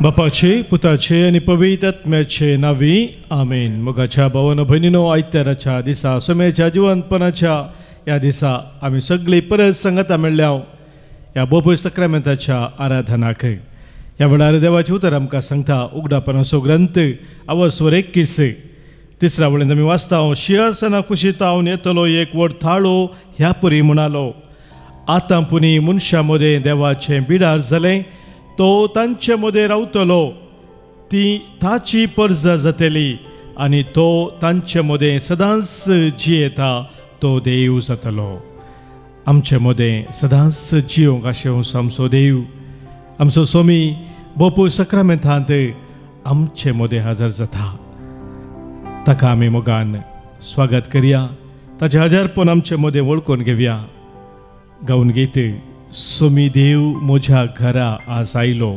बापाचे पुताचे आणि पवित्र आत्म्याचे नावी आमेन. मोगाच्या भावानो भयणीनो, आयताराच्या दिसा सोम्याच्या जिवंतपणाच्या ह्या दिसा आमी सगळी परत संगता मेळ्ळ्या ह्या बोपय सक्रामेंताच्या आराधनाक. ह्या वेळार देवाचे उतर आमकां सांगता उगडापणाचो ग्रंथ अवस्वर 21 तिसऱ्या वळेन आमी वाचता, शिंहासना कुशीतावन येतलो एक व्हड थाळो ह्या परी म्हणालो, आतां पुनी मनशां मदें देवाचें बिडार जालें, तो तांचे मदें रावतलो, ती ताची परजा जातली आनी तो तांचे मदें सदांच जियेता तो देव जातलो. आमचे मदें सदांच जियोंक आशेवंसो आमचो देव, आमचो स्वामी बोपू सक्रामेंतांत आमचे मदें हजर जाता. ताका आमी मोगान स्वागत करया, ताचें हजरपण आमचे मदें वळखून घेवया. गावन गीत, सोमी देव म्हज्या घरा आज आयलो,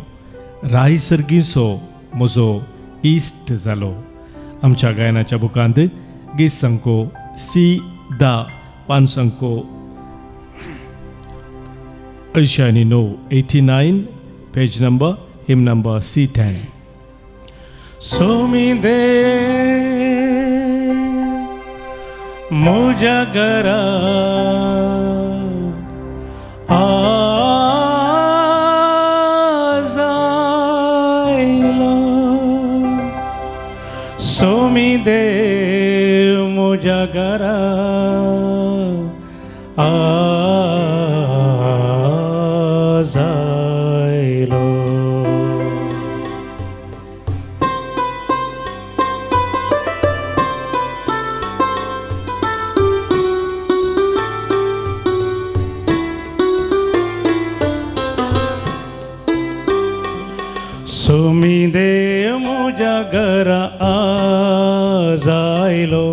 राय सर्गीचो म्हजो इश्ट जालो. आमच्या गायनाच्या बुकांत गीत संको C10 पान संको 89 page number hymn number C10. सोमी देव म्हज्या घरा आज आयलो, सोमी देव म्हज्या घरा आज आयलो. सोमी देव म्हज्या घरा आज आयलो,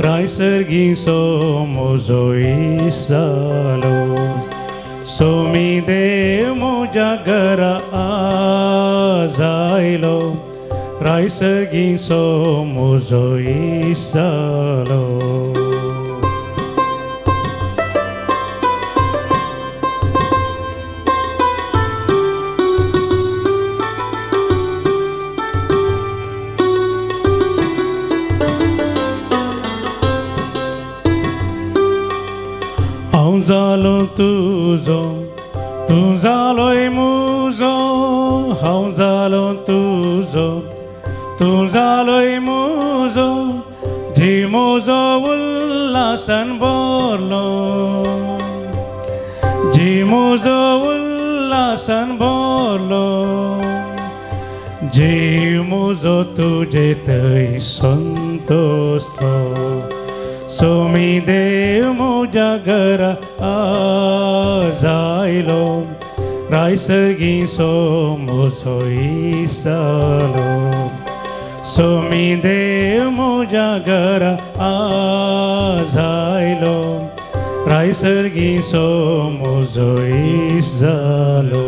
राय सर्गीचो म्हजो इश्ट जालो. सोमी देव म्हज्या घरा आज आयलो, राय सर्गीचो म्हजो इश्ट जालो. हांव जालो तुजो, तूं जालोय म्हजो, हांव जालो तुजो, तूं जालोय म्हजो, जी म्हजो उल्हासान भरलो, जी म्हजो उल्हासान भरलो, जी म्हजो तुजे थंय संतोषलो. सोमी देव म्हज्या घरा आज आयलो, राय सर्गीचो म्हजो इश्ट जालो. सोमी देव म्हज्या घरा आज आयलो, राय सर्गीचो म्हजो इश्ट जालो.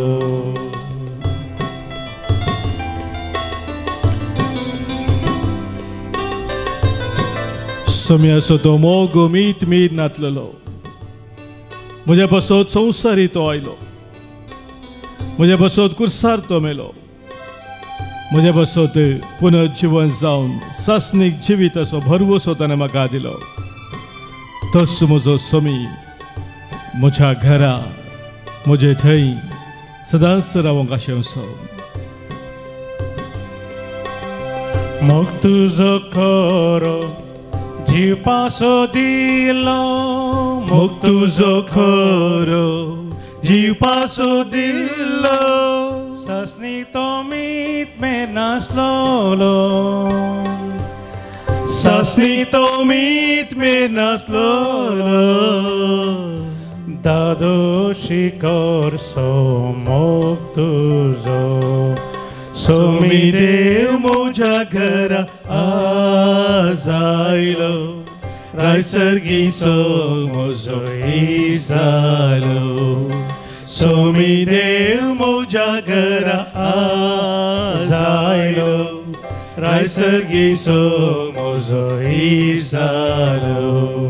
सोम्याचो तो मोग मीत मीत नातलेलो, म्हज्या बसोत संवसारी तो आयलो, म्हज्या बसोत कुर्सार तो मेलो, म्हज्या बसोत पुनर्जीवन जावन सासनीक जिविताचो भरवसो ताणें म्हाका दिलो. तस म्हजो सोमी म्हज्या घरा म्हजे थंय सदांच रावंक आशेवंसो. मोग तुजो खरो जीवपासो दिलो, मोग तुजो खरो जीवपासो दिलो, सासनी तो मीत मे नासलोलो, सासनी तो मीत मे नासलोलो. दादोशी करसो मोग तुजो, सोमी देव म्हज्या घरा आज आयलो, राय सर्गीचो म्हजो इश्ट जालो. सोमी देव म्हज्या घरा आज आयलो, राय सर्गीचो म्हजो इश्ट जालो.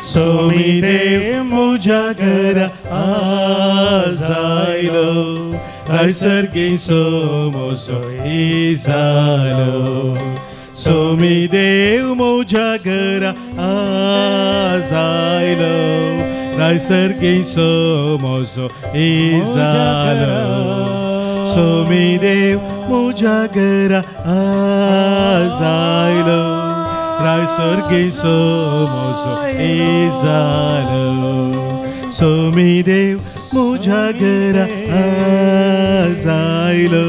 सोमी देव म्हज्या घरा आज आयलो, रायसरगी सोमोजो इजालो सोमी देव मोजा घरा आज आयलो रायसरगी सोमोजो इजालो सोमी देव मोजा घरा आज आयलो रायसरगी सोमोजो इजालो सोमी देव मोजा घरा आज आयलो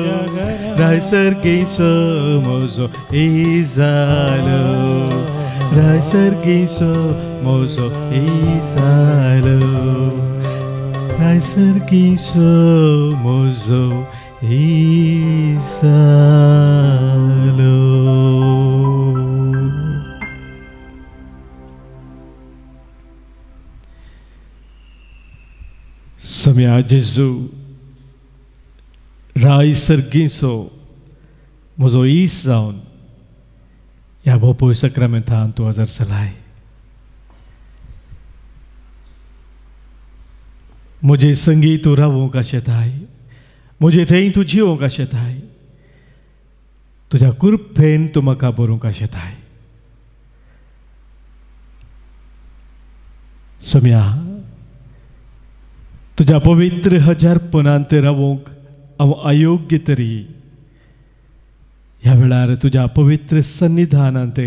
रायसरगी सोमोजो इजालो रायसरगी सोमोजो इजालो रायसरगी सोमोजो इजालो. Samia Jesu रायसरगीचो म्हजो इस जावन ह्या भोपू सक्रामेंतान तूं हजर जालाय. म्हजे संगी तूं रावूंक आशेताय म्हजे थंय तूं जिवोंक आशेताय तुज्या कृपेन तूं म्हाका बरोवंक आशेताय. सम्या तुझ्या पवित्र हजारपणांत रावूंक हांव अयोग्य तरी ह्या वेळार तुझ्या पवित्र सन्निधानांत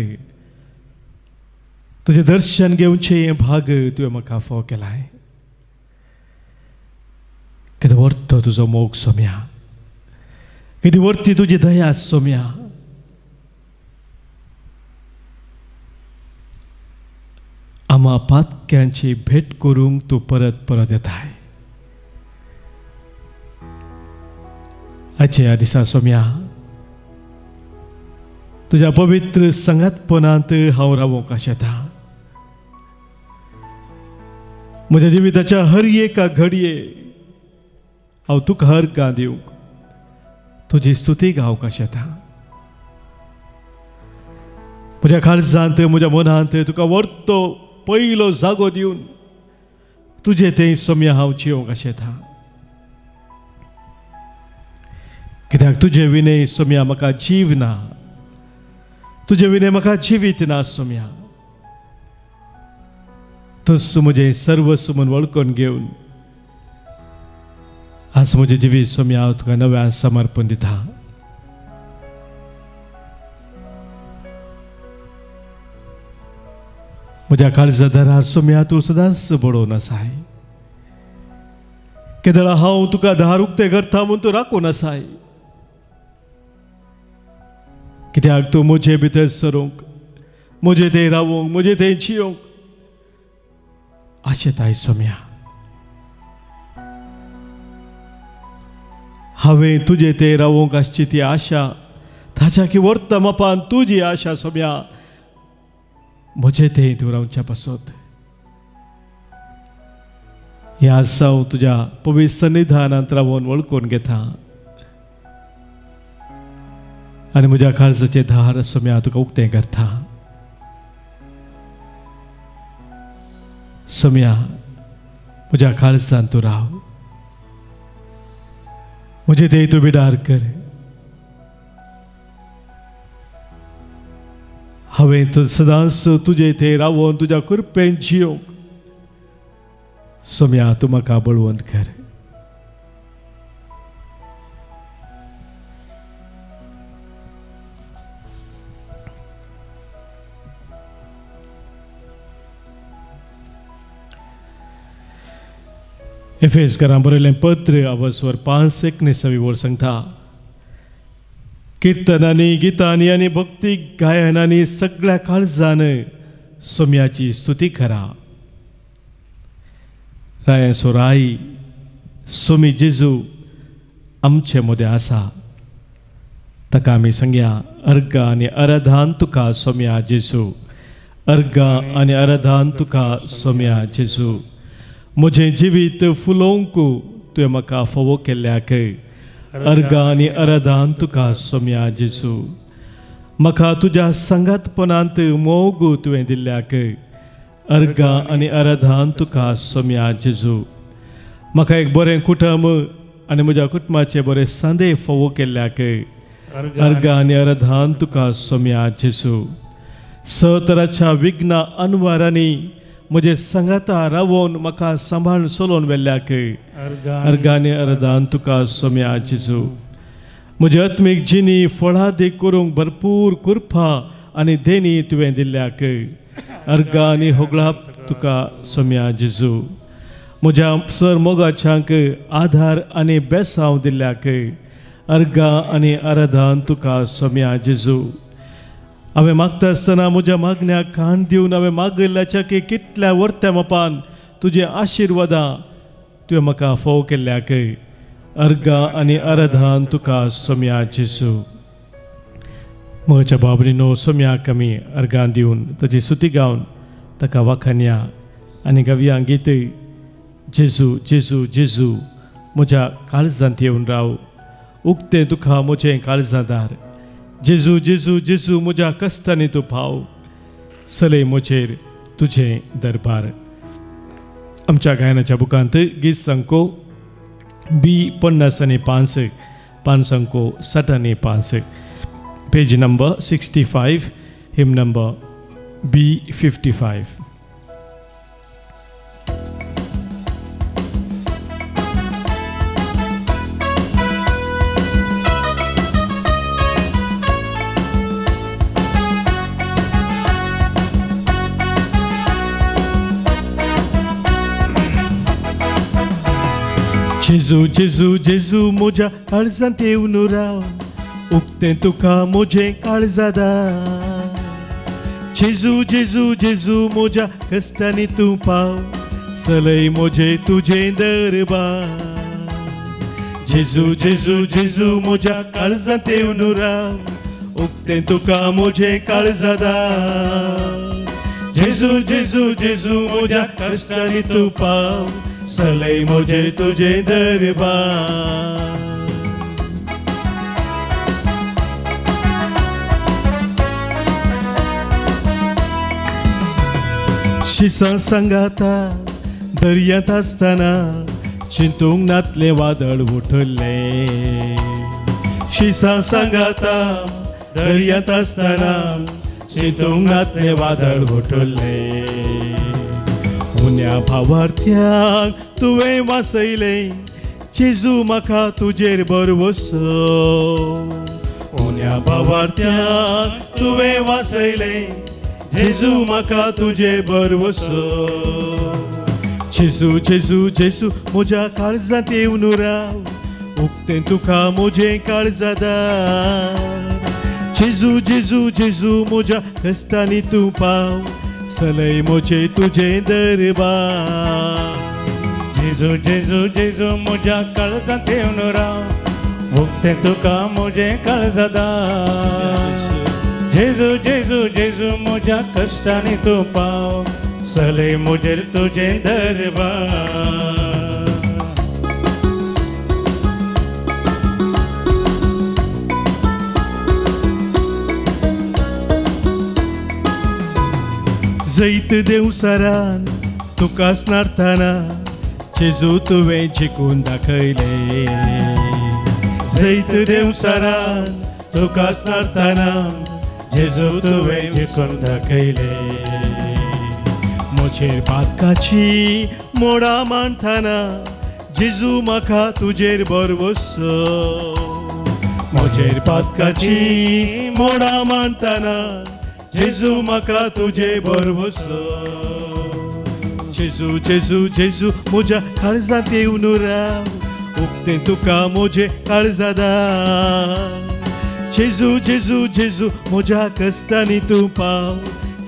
तुझें दर्शन घेवचें हें भाग तुवें म्हाका फाव केलाय. कितें व्हरतो तुजो मोग सोम्या कितें व्हरती तुजी दया सोम्या. आम्हा पातक्यांची भेट करूंक तूं परत परत येताय. आजच्या ह्या दिसा सोम्या तुझ्या पवित्र संगतपणांत हांव रावूंक आशेता. म्हज्या जिविताच्या हर एका घडये हांव तुका अर्गां दिवंक तुजी स्तुती गावंक आशेता. म्हज्या काळजांत म्हज्या मनांत तुका व्हरतो पयलो जागो दिवन तुजें तें सोम्या हांव जिवंक आशेता. कित्याक तुजे विनय सोम्या म्हाका जीव ना तुजे विनय म्हाका जिवीत ना सोम्या. तूंच म्हजें सर्वस्व म्हणून वळखून घेवन आज म्हजें जिवीत सोम्या हांव तुका नव्यान समर्पण दिता. म्हज्या काळजादारा सोम्या तूं सदांच बडोवन आसाय. केदळा हांव तुका धार उक्ते करता म्हूण तूं राखून आसाय. कित्याक तूं म्हजे भितर सरूंक म्हजे थंय रावूंक म्हजे थंय जियोंक आशेताय सोम्या. हांवें तुजे थंय रावूंक आसची ती आशा ताच्या की व्हरता मापान तुजी आशा सोम्या म्हजे थंय तूं रावच्या पासत. ह्या आसा हांव तुज्या पवित्र सन्निधानांत रावून वळखून घेता आनी म्हज्या काळजाचें दार सोम्या तुका उक्तें करता. सोम्या म्हज्या काळजांत तूं राव म्हजे थंय तूं बिडार कर. हांवें सदांच तुजे थंय रावून तुज्या कृपेन जियोंक सोम्या तूं म्हाका बळवंत कर. एफेसकारांक बरयलें पत्र अवस्वर 5:19 वळ सांगता. किर्तनांनी गितांनी आनी भक्ती गायनांनी सगळ्या काळजान सोम्याची स्तुती करा. राय सोराई सोमी जेजू आमचे मदें आसा ताका आमी सांगया अर्गां आनी आराधन तुका सोम्या जेजू. अर्गां आनी आराधन तुका सोम्या जेजू. म्हजें जिवीत फुलोवंक तुवें म्हाका फोव केल्ल्याक अर्गां आनी आराधन तुका सोम्या जेजू. म्हाका तुज्या संगतपणांत मोग तुवें दिल्ल्याक अर्गां आनी आराधन तुका सोम्या जेजू. म्हाका एक बरें कुटुंब आनी म्हज्या कुटुंबाचे बरे सांदे फोव केल्ल्याक अर्गा आनी आराधन तुका सोम्या जेजू सतराच्या विघ्न अनवारांनी म्हजे संगाता रावून म्हाका सांबाळून सोलोवन व्हेल्ल्याक अर्गा आनी आराधन तुका सोम्या जेजू म्हजे आत्मीक जिणी फळां देख करूंक भरपूर कुरपा आनी देणी तुवें दिल्ल्याक अर्गा आनी होगळाप तुका सोम्या जेजू म्हज्या सर मोगाच्यांक आधार आनी बेसांव दिल्ल्याक अर्गा आनी आराधन तुका सोम्या जेजू हांवें मागता आसतना म्हज्या मागण्याक कान दिवन हांवें मागयल्ल्याच्या कितल्या वर्त्या मापान तुजे आशिर्वादां तुवें म्हाका फोव केल्ल्याक अर्गा आनी आराधन तुका सोम्या जेजू म्हज्या बाबरीनो सोम्याक आमी अर्गां दिवन ताची सुती गावन ताका वाखाणया आनी गावया गीत जेजू जेजू जेजू म्हज्या काळजांत येवन राव उक्तें तुका म्हजें काळजादार जेजू जेजू जेजू म्हज्या कश्टांनी तूं पाव सलय म्हजेर तुजें दरबार आमच्या गायनाच्या बुकांत गीत संको बी 50 पान संको 60 page number 65 him number B55 जेजू जेजू जेजू म्हज्या काळजांत येवन राव उक्तें तुका म्हजें काळजादार जेजू जेजू जेजू म्हज्या कश्टांनी तूं पाव सलय म्हजें तुजें दरबार जेजू जेजू जेजू म्हज्या काळजांत येवन राव उक्तें तुका म्हजें काळजादार जेजू जेजू जेजू म्हज्या कश्टांनी तूं पाव सलय म्हजें तुजें दरबार शिसां सांगाता दर्यांत आसतना चिंतूंक नातलें वादळ उठल्लें शिसां सांगाता दर्यांत आसतना चिंतूंक नातलें वादळ उठल्लें उन्या भावार्थ्यांक तुवें वासयलें जेजू म्हाका तुजेर भरवसो उन्या भावार्थ्यांक तुवें वासयलें जेजू म्हाका तुजेर भरवसो जेजू जेजू जेजू म्हज्या काळजांत येवन राव उक्तें तुका म्हजें काळजादार जेजू जेजू जेजू म्हज्या कश्टांनी तूं पाव सलय म्हजें तुजें दरबार जेजू जेजू जेजू म्हज्या काळजांत येवन राव उक्तें तुका म्हजें काळजादार जेजू जेजू जेजू म्हज्या कश्टांनी तूं पाव सलय म्हजेर तुजें दरबार जैत देवसारान तुका स्नारतना जेजू तुवें जिखून दाखयलें जैत देवसारान तुका स्नारतना जेजू तुवें जिखून दाखयलें म्हजेर पातकाची मोडां मांडतना जेजू म्हाका तुजेर भरवसो म्हजेर पातकाची मोडां मांडतना जेजू म्हाका तुजे भरवसो जेजू जेजू जेजू म्हज्या काळजांत येवन राव उक्तें तुका म्हजें काळजादार जेजू जेजू जेजू म्हज्या कश्टांनी तूं पाव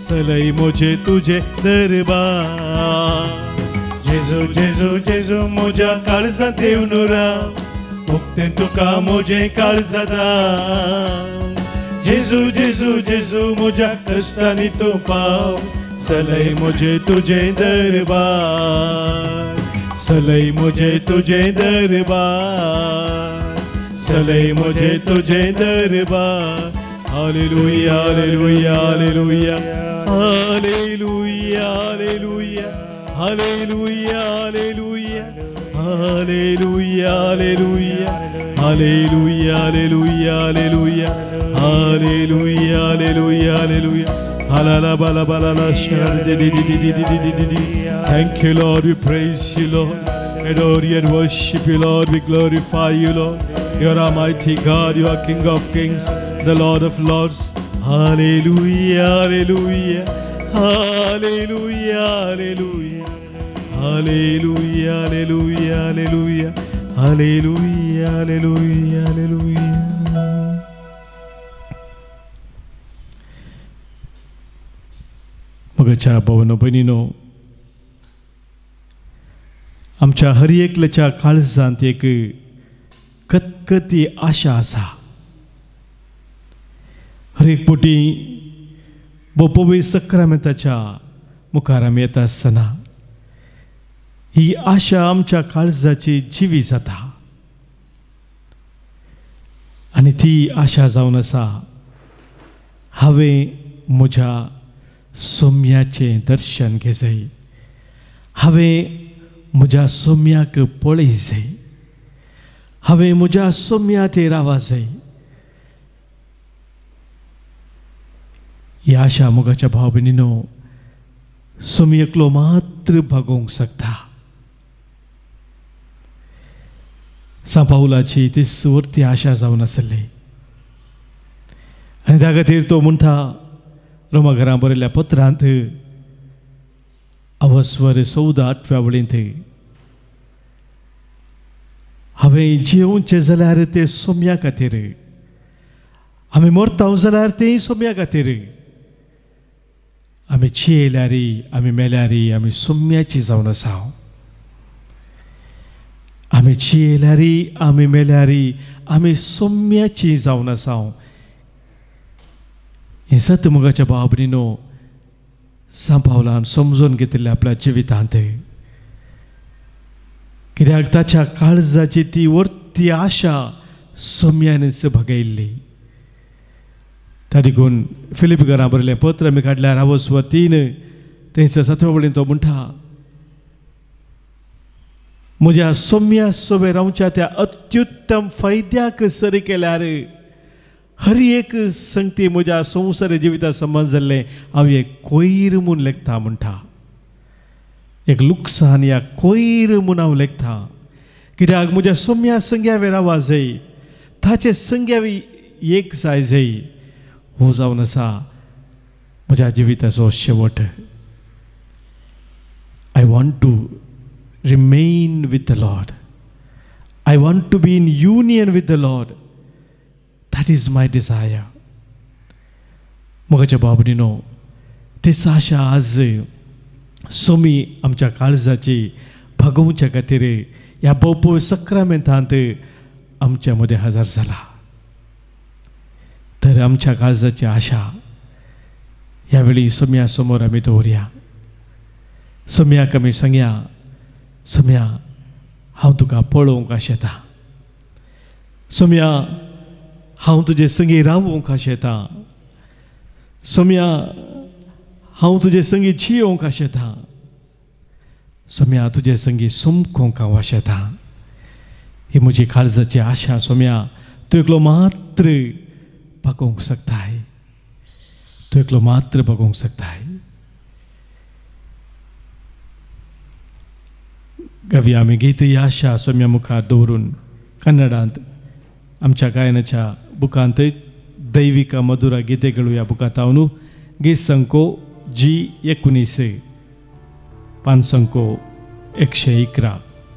सलय म्हजें तुजें दरबार जेजू जेजू जेजू म्हज्या काळजांत येवन राव उक्तें तुका म्हजें काळजादार जेजू जेजू जेजू म्हज्या कश्टांनी तूं पाव सलय म्हजें तुजें दरबार सलय म्हजें तुजें दरबार सलय म्हजें तुजें दरबार hallelujah hallelujah hallelujah hallelujah hallelujah hallelujah hallelujah Hallelujah, hallelujah, hallelujah, hallelujah, hallelujah, hallelujah, hallelujah, hallelujah. Thank you, Lord. We praise you, Lord. Adore you and worship you, Lord. We glorify you, Lord. You are Almighty God. You are King of Kings, the Lord of Lords. Hallelujah, hallelujah, hallelujah, hallelujah, hallelujah, hallelujah, hallelujah, hallelujah, hallelujah, hallelujah. मगच्या भावांनो भयणींनो, आमच्या हर एकल्याच्या काळजांत एक कतकती आशा आसा. हर एक पोटी पवित्र सक्रामेंताच्या मुखार आमी येता आसतना ही आशा आमच्या काळजाची जिवी जाता आनी ती आशा जावन आसा, हांवें म्हज्या सोम्याचें दर्शन घेजय, हांवें म्हज्या सोम्याक पळय जाय, हांवें म्हज्या सोम्या थंय रावा जाय. ही आशा मोगाच्या भाव भयणींनो सोमी एकलो मात्र भागोवंक शकता. सा पावलाची ती सुवर्ती आशा जावन आसली आनी त्या खातीर तो म्हणटा रोमाघरां बरयल्ल्या पत्रांत अवस्वर 14:8 वळींत, हांवें जिवोवचें जाल्यार ते सोम्या खातीर, हांवें मरता जाल्यार तेंय सोम्या खातीर, आमी जियेल्यार आमी मेल्यार आमी सोम्याची जावन आसा. आमी जियेल्यार आमी मेल्यार आमी सोम्याची जावन आसा. हें सत्य मोगाच्या भाव भयणींनो सा पावलान समजून घेतिल्लें आपल्या जिवितांत, कित्याक ताच्या काळजाची ती वर्ती आशा सोम्यानच भगयल्ली. त्या देखून फिलिप घरां बरयलें पत्र आमी काडल्यार अवस्व 3 तेंच्या 7 वळीन तो म्हणटा, म्हज्या सोम्या सोबे रावच्या त्या अत्युत्तम फायद्याक सरी केल्यार हर एक संगती म्हज्या संवसारी जिविता संबंद जाल्लें हांव एक कोयर म्हूण लेखता म्हणटा. एक लुकसाण या कोयर म्हूण हांव लेखता, कित्याक म्हज्या सोम्या संग्यावे रावा जाय, ताचे संग्यावी एक जाय जाय. हो जावन आसा म्हज्या जिविताचो शेवट. I want to remain with the Lord. I want to be in union with the Lord. That is my desire. मोगाच्या भाव भयणींनो, तीच आशा आज सोमी आमच्या काळजाची भागोवच्या खातीर ह्या पवित्र सक्रामेंतांत आमच्या मदें हजर जाला. तर आमच्या काळजाची आशा ह्या वेळी सोम्या समोर आमी दवरया. सोम्याक आमी सांगया, सोम्या हांव तुका पळोवंक आशेता. सोम्या हांव तुजे संगी रावूंक आशेता. सोम्या हांव तुजे संगी जियोंक आशेता. सोम्या तुजे संगी सोमकोंक हांव आशेता. ही म्हजी काळजाची आशा. सोम्या तूं एकलो मात्र भागोवंक शकताय. तूं एकलो मात्र भागोवंक शकताय. गावी आमी गीत ही आशा सोम्या मुखार दवरून कन्नडांत आमच्या गायनाच्या बुकांत दैविका मधुरा गीतेಗಳು ह्या बुकांत हांव न्हू गीत संको G19 पान संको 111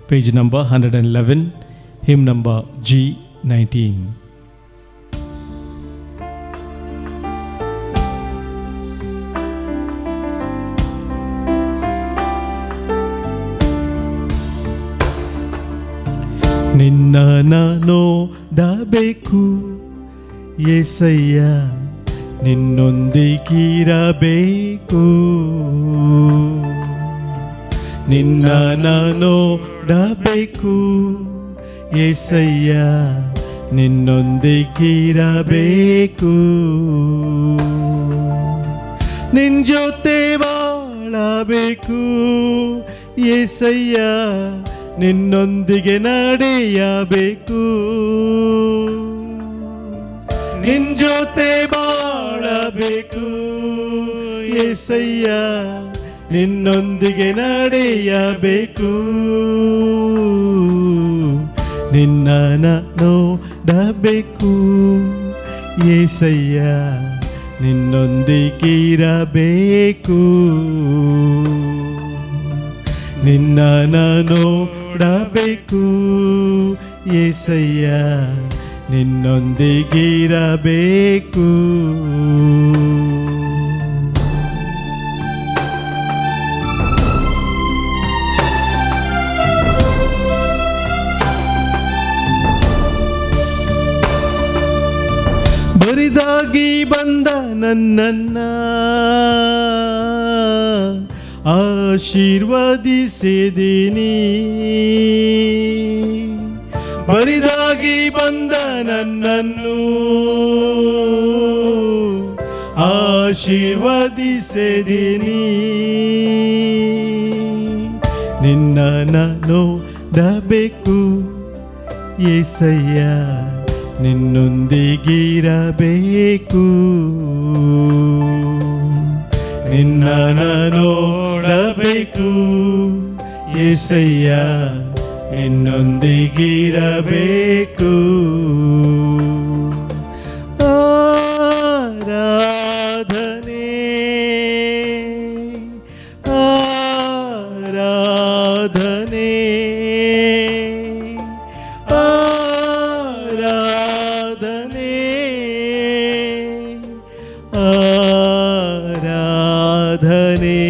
page number 111 him number G19. ನಿನ್ನ ನೋಡಬೇಕು యేసయ్ಯ, ನಿನ್ನೊಂದಿಗಿರಬೇಕು. ನಿನ್ನ ನೋಡಬೇಕು యేసయ్య, ನಿನ್ನೊಂದಿಗಿರಬೇಕು. ನಿನ್ನ ಜೊತೆ ಬಾಳಬೇಕು యేసయ్య, ನಿನ್ನೊಂದಿಗೆ ನಡೆಯಬೇಕು, ನಿನ್ ಜೊತೆ ಬಾಳಬೇಕು యేసయ్ಯ, ನಿನ್ನೊಂದಿಗೆ ನಡೆಯಬೇಕು, ನಿನ್ನ ನೋಡಬೇಕು యేసయ్ಯ, ನಿನ್ನೊಂದಿಗಿರಬೇಕು, ನಿನ್ನ ನೋಡಬೇಕು యేసయ్య, ನಿನ್ನೊಂದಿಗಿರಬೇಕು. ಬರಿದಾಗಿ ಬಂದ ನನ್ನನ್ನ ಆಶೀರ್ವದಿಸಿದೀನಿ, ಬರಿದಾಗಿ ಬಂದ ನನ್ನನ್ನು ಆಶೀರ್ವದಿಸಿದೀನಿ, ನಿನ್ನ ನೋಡಬೇಕು యేసయ్య, ನಿನ್ನೊಂದಿಗಿರಬೇಕು, ನಿನ್ನ ನೋಡಬೇಕು యేసయ్య, ನಿನ್ನೊಂದಿಗಿರಬೇಕು. ಆರಾಧನೆ ಆರಾಧನೆ ಆರಾಧನೆ ಆರಾಧನೆ.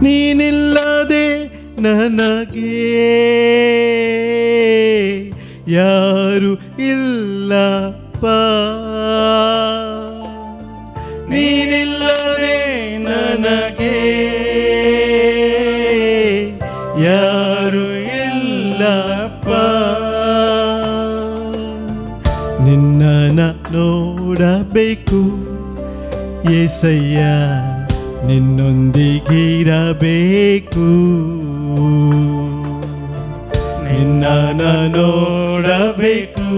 ನೀನಿಲ್ಲದೆ ನನಗೆ ಯಾರು ಇಲ್ಲಪ್ಪ, ನೀನಿಲ್ಲದೆ ನನಗೆ ಯಾರು ಇಲ್ಲಪ್ಪ, ನಿನ್ನ ನೋಡಬೇಕು యేసయ్య, ನಿನ್ನೊಂದಿಗಿರಬೇಕು, ನಿನ್ನ ನೋಡಬೇಕು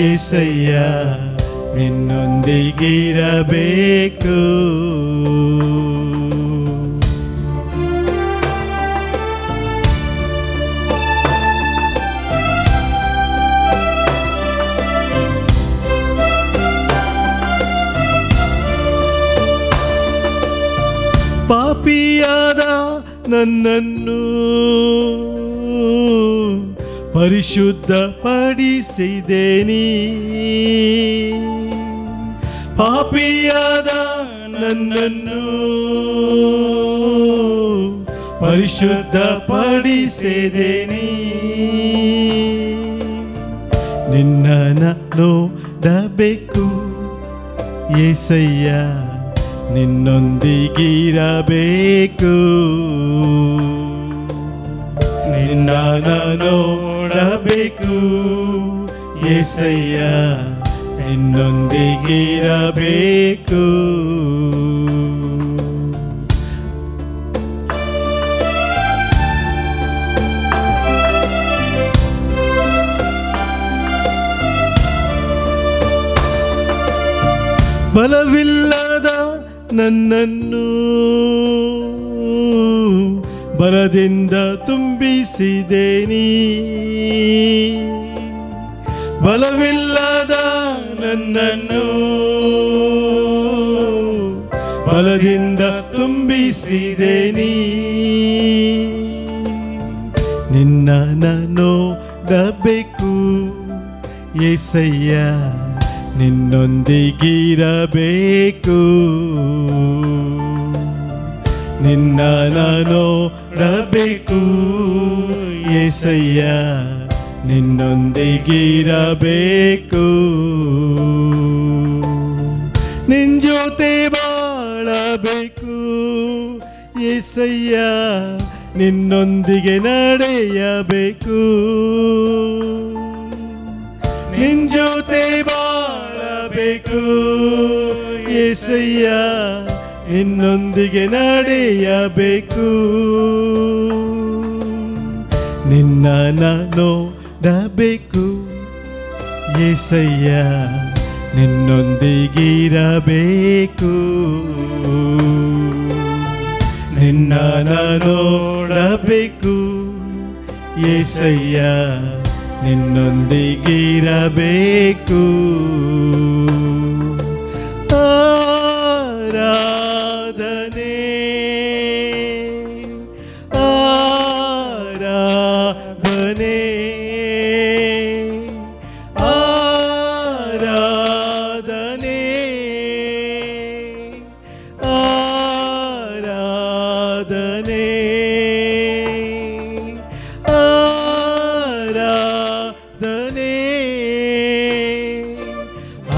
యేసయ్య, ನಿನ್ನೊಂದಿಗಿರಬೇಕು. ಪಾಪಿಯಾದ ನನ್ನನ್ನು ಪರಿಶುದ್ಧಪಡಿಸಿದೇನಿ, ಪಾಪಿಯಾದ ನನ್ನನ್ನು ಪರಿಶುದ್ಧಪಡಿಸಿದೇನಿ, ನಿನ್ನ ನೋಡಬೇಕು యేసయ్య, ನಿನ್ನೊಂದಿಗಿರಬೇಕು, ನಿನ್ನ ನೋಡಬೇಕು యేసయ్య, ನಿನ್ನೊಂದಿಗಿರಬೇಕು. ಬಲವಿಲ್ಲದ ನನ್ನನ್ನು ಬಲದಿಂದ ತುಂಬಿಸಿದೇನಿ, ಬಲವಿಲ್ಲದ ನನ್ನನ್ನು ಬಲದಿಂದ ತುಂಬಿಸಿದೇನಿ, ನಿನ್ನ ನೋಡಬೇಕು యేసయ్య, ನಿನ್ನೊಂದಿಗಿರಬೇಕು, ನಿನ್ನ ನೋಡಬೇಕು యేసయ్య, ನಿನ್ನೊಂದಿಗಿರಬೇಕು, ನಿನ್ ಜೊತೆ ಬಾಳಬೇಕು యేసయ్య, ನಿನ್ನೊಂದಿಗೆ ನಡೆಯಬೇಕು, ನಿನ್ ಜೊತೆ ಬಾಳಬೇಕು యేసయ్ಯ, ನಿನ್ನೊಂದಿಗೆ ನಡೆಯಬೇಕು. ನಿನ್ನ ನೋಡಬೇಕು యేసయ్య, ನಿನ್ನೊಂದಿಗಿರಬೇಕು. ನಿನ್ನ ನೋಡಬೇಕು యేసయ్య, ನಿನ್ನೊಂದಿಗಿರಬೇಕು. ಆರಾಧನೆ ಆರಾಧನೆ ಆರಾಧನೆ ಆರಾಧನೆ ಆರಾಧನೆ ಆರಾಧನೆ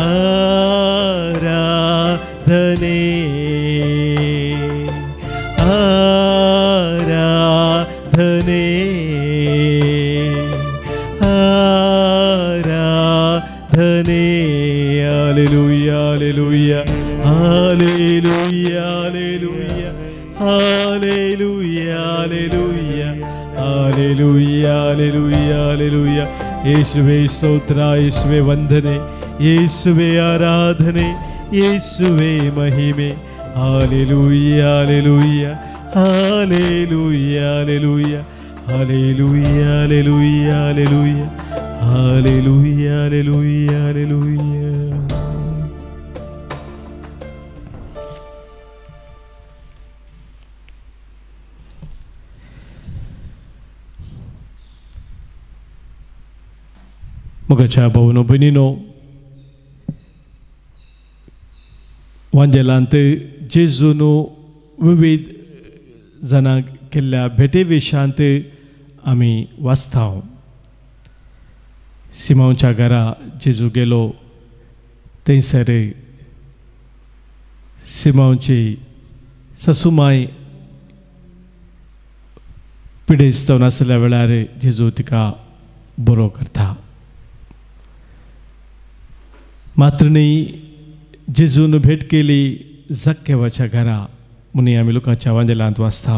ಆರಾಧನೆ ಆರಾಧನೆ. Hallelujah hallelujah hallelujah hallelujah hallelujah hallelujah hallelujah hallelujah. ಯೇಸುವೇ ಸ್ತೋತ್ರ, ಯೇಸುವೇ ವಂದನೆ, ಯೇಸುವೇ ಆರಾಧನೆ, ಯೇಸುವೇ ಮಹಿಮೆ. Hallelujah hallelujah hallelujah hallelujah hallelujah hallelujah hallelujah hallelujah hallelujah hallelujah. मुगाच्या भाऊनो भयणीनो, वांजेलांत जेजून विविध जाणांक केल्ल्या भेटे विशयांत आमी वाचता. सिमोनच्या घरा जेजू गेलो, थंयसर सिमोनची सासूमाय पिडेस्तावन आसल्या वेळार जेजू तिका बरो करता. मात्र न्ही जेजून भेट केली जक्केवाच्या घरा म्हणून आमी लुकाच्या वांजेलांत वाचता.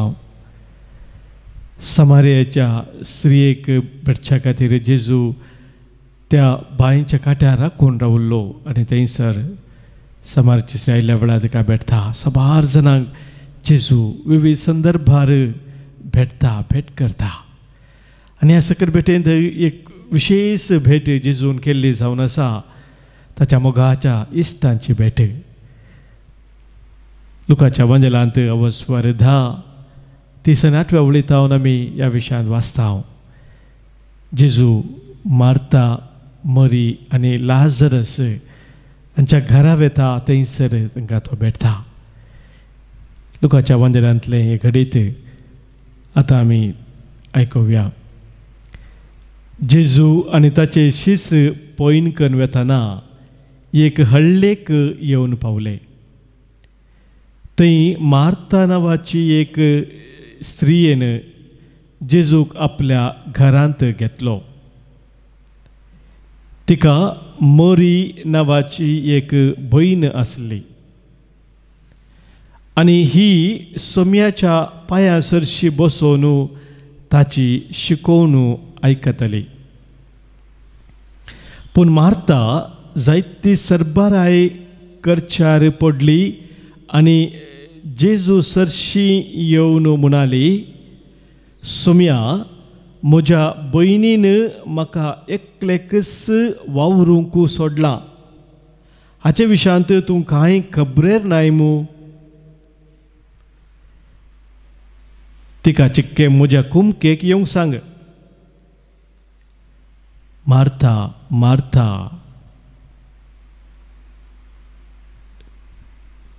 समारियाच्या स्त्रियेक भेटच्या खातीर जेजू त्या बांयच्या काट्यार राखून रावल्लो आनी थंयसर समारची स्त्री आयिल्ल्या वेळार तिका भेटता. सबार जाणांक जेजू विविध संदर्भार भेटता, भेट करता. आनी ह्या सकयल भेटेंत एक विशेष भेट जेजून केल्ली जावन आसा, ताच्या मोगाच्या इश्टांची भेट. लुकाच्या वांजेलांत अवस्वर 10:38 उलयतावन आमी ह्या विशयांत वाचता. जेजू मार्ता, मरी आनी लाजरस हांच्या घरा वेता, थंयसर तांकां तो भेटता. लुकाच्या वांजेलांतलें हे घडीत आतां आमी आयकुया. जेजू आनी ताचे शिस पयन करून वेताना एक हळ्ळेक येवन पावले. थंय मार्ता नांवाची एक स्त्रियेन जेजूक आपल्या घरांत घेतलो. तिका मरी नांवाची एक भयण आसली आनी ही सोम्याच्या पांयां सरशी बसोवन ताची शिकोवणू आयकताली. पूण मार्ता जायती सरबराय करच्यार पडली आनी जेजू सरशी येवन म्हणाली, सोम्या, म्हज्या भयणीन म्हाका एकलेकच वावरूंक सोडलां. हाचे विशयांत तूं कांय खबरेर नाय मू? तिका चिक्के म्हज्या कुमकेक येवंक सांग. मार्था मार्था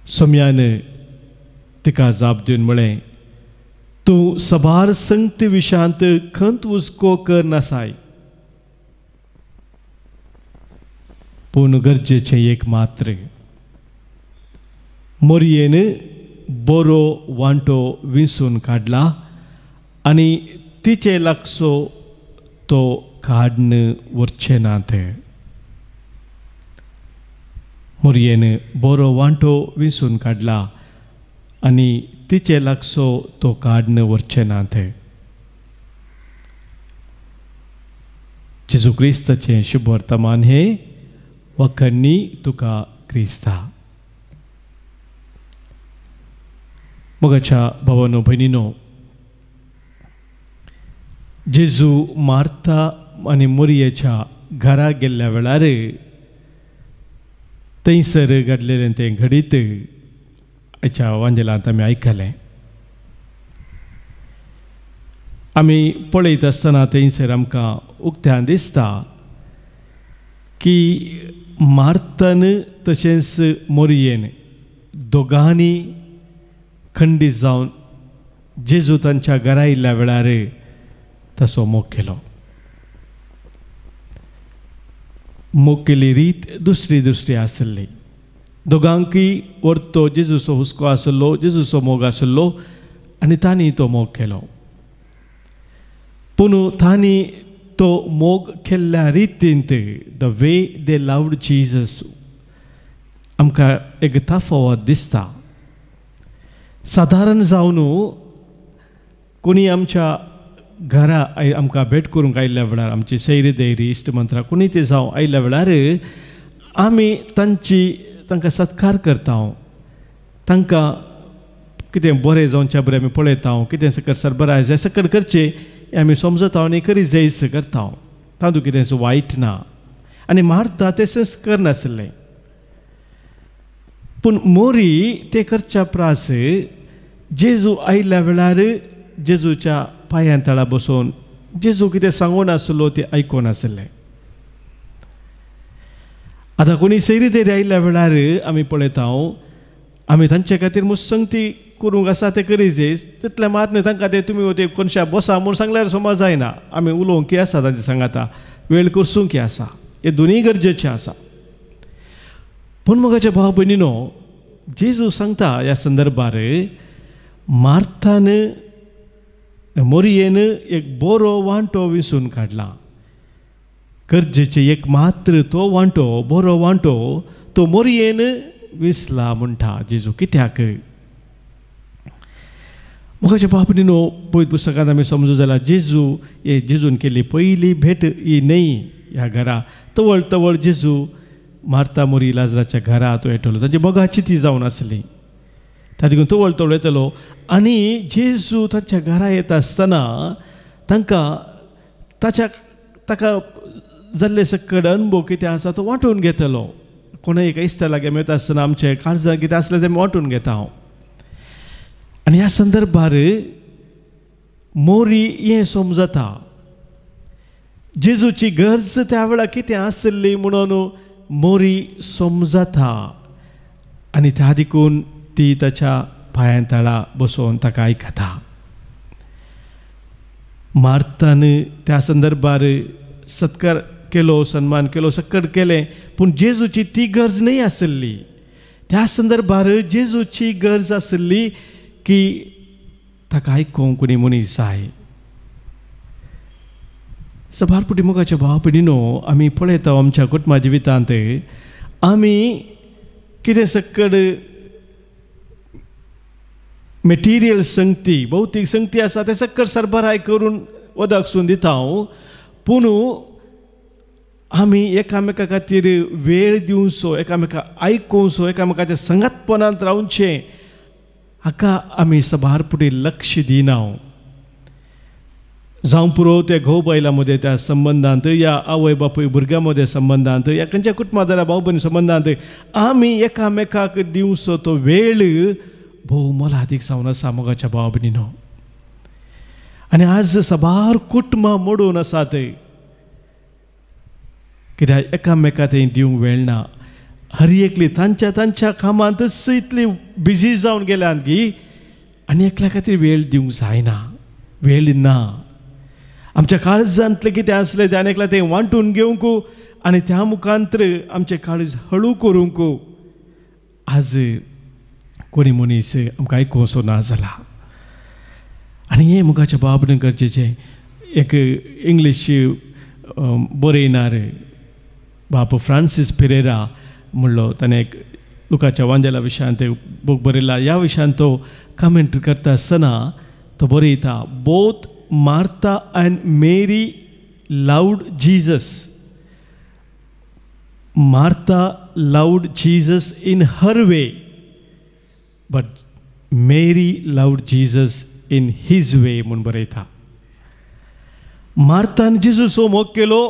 सोम्यान तिका जाप दिवन म्हळें, तूं सबार संगती विशयांत खंत हुस्को कर नासाय, पूण गरजेचें एक मात्र. मरयेन बरो वांटो विंचून काडला आनी तिचे लागसो तो काडन वरचे ना ते मोरयेन बरो वांटो विंसून काडला आनी तिचे लागसो तो काडन वरचे ना ते जेजू क्रिस्ताचें शुभ वर्तमान हे वखणी तुका क्रिस्ता मोगाच्या भावांनो भयणींनो जेजू मार्था आनी मोरयेच्या घरा गेल्ल्या वेळार थंयसर घडलेलें तें घडीत आयच्या वांजेलांत आमी आयकलें आमी पळयत आसतना थंयसर आमकां उक्त्यान दिसता की मार्थान तशेंच मोरयेन दोगांनी खंडीत जावन जेजू तांच्या घरा आयिल्ल्या वेळार तसो मोग केलो मोग केली रीत दुसरी दुसरी आसली दोगांकय व्हरतो जेजूचो हुस्को आसलो जेजूचो मोग आसलो आनी तांणी तो मोग केलो पूण तांणी तो मोग केल्ल्या रितींत the way they loved Jesus आमकां एक तफावत दिसता सादारण जावन कोणी आमच्या घरा आमकां भेट करूंक आयिल्ल्या वेळार आमची सैरी दैरी इश्टमंत्रां कोणी ते जावं आयिल्ल्या वेळार आमी तांकां सत्कार करता तांकां कितें बरें जावच्या बरें आमी पळयता कितें सकट सरबराय जाय सकट करचें हें आमी समजता आनी करी जैस करता तातूंत कितें वायट ना आनी मार्था तशेंच करनासलें पूण मोरी ते करच्या प्रास जेजू आयिल्ल्या वेळार जेजूच्या पांयां तळा बसून जेजू कितें सांगून आसलो तें आयकून आसलें आतां कोणी सैरी दैरी आयिल्ल्या वेळार आमी पळयता आमी तांचे खातीर मुसंगती करूंक आसा तें करी जेस तितल्या मात न्हय तांकां ते तुमी ते कोणशा बसा म्हूण सांगल्यार समज जायना आमी उलोवंक आसा तांचे सांगाता वेळ करसूंक आसा हे दोनूय गरजेचें आसा पूण मोगाच्या भाव भयणीनो जेजू सांगता ह्या संदर्भार मार्थान मोरयेन एक बरो वांटो विंसून काडला गरजेचे एक मात्र तो वांटो बरो वांटो तो मोरयेन विसला म्हणटा जेजू कित्याक मोगाच्या भाव भयणीनो पळयत पुस्तकांत आमी समजूं जाल्यार जेजून केल्ली पयली भेट ही न्हय ह्या घरा तवळ तवळ जेजू मार्था मोरी लाजराच्या घरा तो येतलो तांची मोगाची ती जावन आसली त्या देखून तवळ तवळ येतलो आनी जेजू तांच्या घरा येता आसतना तांकां ताका जाल्ले सकट अनुभव कितें आसा तो वांटून घेतलो कोणा एका इश्टा लागीं मेळटा आसतना आमचे काळजां कितें आसलें तें वांटून घेता हांव आनी ह्या संदर्भार मोरी हें समजता जेजूची गरज त्या वेळार कितें आसली म्हणून मोरी समजता आनी त्या देखून ती ताच्या पांयां तळा बसून ताका आयकता मार्थान त्या संदर्भार सत्कार केलो सन्मान केलो सकट केलें पूण जेजूची ती गरज न्हय आसली त्या संदर्भार जेजूची गरज आसली की ताका आयकूंक कोणी मनीस जाय सभारपुटी मोगाच्या भाव भयणीनो आमी पळयता आमच्या कुटुंबा जिवितांत आमी कितें सकट मेटिरियल संगती भौतीक संगती आसा ते सकट सरबराय करून वदकसून दिता पूण आमी एकामेका खातीर वेळ दिवचो एकामेका आयकुचो एकामेकाच्या संगतपणांत रावचें हाका आमी सभारपुटी लक्ष दिना जावं पुरो त्या घोव बायलां मदें त्या संबंदांत या आवय बापूय भुरग्यां मदें संबंदांत या खंयच्या कुटुंबादारा भाव भयणी संबंदांत आमी एकामेकाक दिवचो तो वेळ भोव मोलादीक जावन आसा मोगाच्या भाव भयणीनो आनी आज सबार कुटुंबां मोडून आसात कित्याक एकामेका थंय दिवंक वेळ ना हर एकली तांच्या कामांतच इतली बिजी जावन गेल्यात की आनी एकल्या खातीर वेळ दिवंक जायना वेळ ना आमच्या काळजांतलें कितें आसलें तें आनी एकल्या थंय वांटून घेवंक आनी त्या मुखांतर आमचें काळज हळू करूंक आज कोणी मनीस आमकां आयकुंचो ना जाला आनी हें मुगाच्या बाबडें गरजेचें. एक इंग्लीश बरयणार बाब फ्रांसीस पेरेरा म्हणलो, ताणें एक लुकाच्या वांजेला विशयान ते बूक बरयला. ह्या विशयान तो कमेंट करता आसतना तो बरयता, बोथ मार्था एंड मेरी loud Jesus. Martha loud Jesus in her way, but मेरी लावड जीसस इन हीज वे म्हणून बरयता. मार्थान जेजूचो मोग केलो,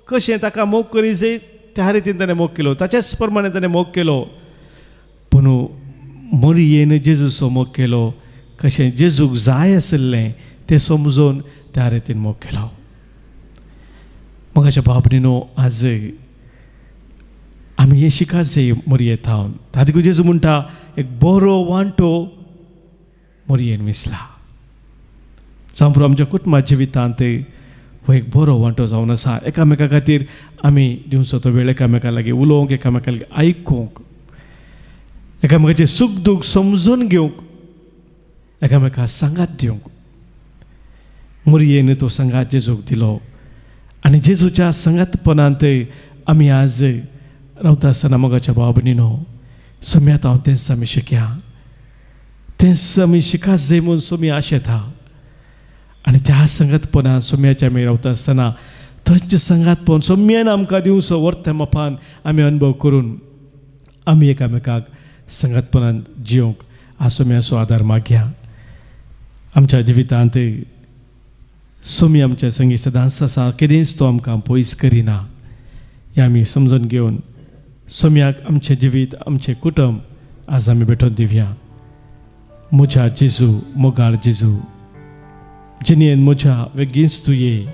कशें ताका मोग करीचे त्या रितीन ताणें मोग केलो, ताच्याच प्रमाणे ताणें मोग केलो. पूण मरियेन जेजूचो मोग केलो, कशें जेजूक जाय आसलें तें समजून त्या रितीन मोग केलो. मगाच्या बाबडीनो आज आमी हें शिकात जाय मरियेंत थावन. ताका जेजू म्हणटा एक बरो वांटो मरियेन विसला. जावं आमच्या कुटुंबाच्या जिवितांत हो एक बरो वांटो जावन आसा. एकामेका खातीर आमी दिवचो तो वेळ एकामेका लागीं उलोवंक, एकामेका लागीं आयकूंक, एकामेकाचें सूख दूख समजून घेवंक, एकामेका सांगात दिवंक. मरियेन तो सांगात जेजूक दिलो आनी जेजूच्या सांगातपणांत आमी आज रावता आसतना मोगाच्या भाव भयणीनो सोम्यात हांव तेंच आमी शिकया, तेंच आमी शिकात जाय म्हूण सोमी आशेत आहा. आनी त्या संगतपणान सोम्याच्या आमी रावता आसतना थंयचे संगातपण सोम्यान आमकां दिवचो वर्त्या मापान आमी अनुभव करून आमी एकामेकाक संगतपणान जिवंक आ सोम्याचो आदार मागया. आमच्या जिवितांत सोमी आमच्या संगी सदांच आसा, केदेंच तो आमकां पयस करिना. हें आमी समजून घेवन सोम्याक आमचें जिवीत, आमचें कुटुंब आज आमी भेटोवन दिवया. म्हज्या जेजू, मोगाळ जेजू, जिणेन म्हज्या वेगींच तूं ये.